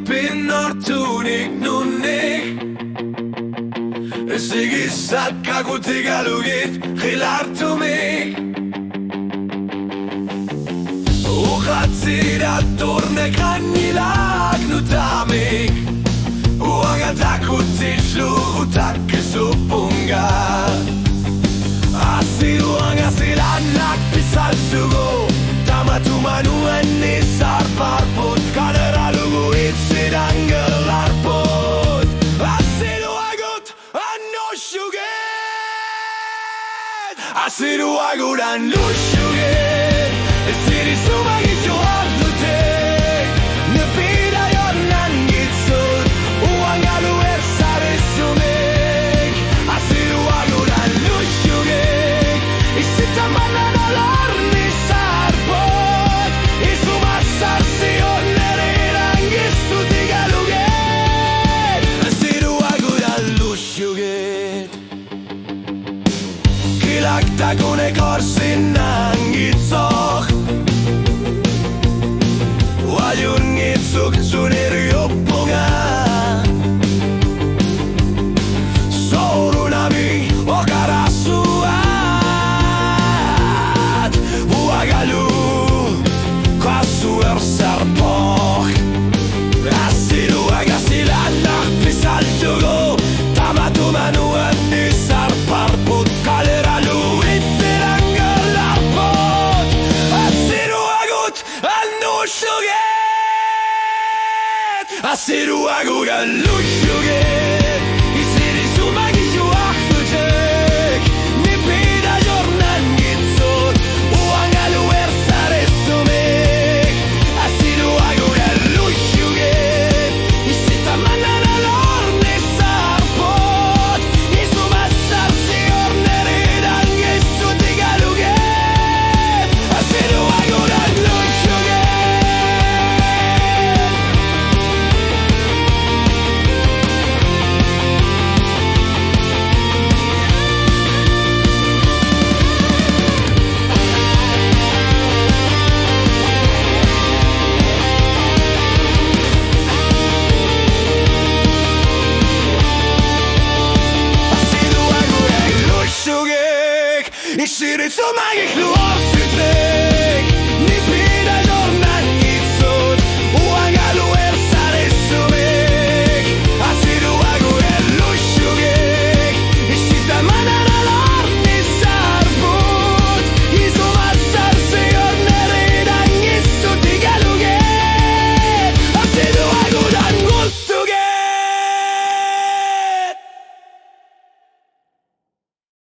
Pinartunik nunnik Sigizat kagutik alugit Hilartumik Uhatzira turnek anilak nutamik Uangatakutislu utakizupunga Asiruang asilanak pisal sugo Tamatumanuan nisar parput Kaleralugu itsiran gelar put Asiru agut anushuget Asiru agut anushuget Esiri sumagitxo hartutek Nepira jornan gitzut Uangalu erzabezumek Asiru agut anushuget Izitan banan olor nizar pot Izumazar zion nereran giztutik aluget Asiru agut anushuget Kilaktakunek orsinan gitzok Wajun gitzuk zunir jopunga Zorunabi okarazuat Uagalu kasu erzarpok Asiruak asilanak pizaltugu Tamatu manuan nizar parput Kaleralu itziran gelarpot Asiru agut anushuget Asiru agut anushuget Iziri sumagitxo hartutek Nipira jornan gitzut Uangalu erzarezumek Asiru agut anushuget Izitan banan olor nizar pot Izumazar zior nereran giztutik aluget Asiru agut anushuget Asiru agut anushuget Iziri sumagitxo hartutek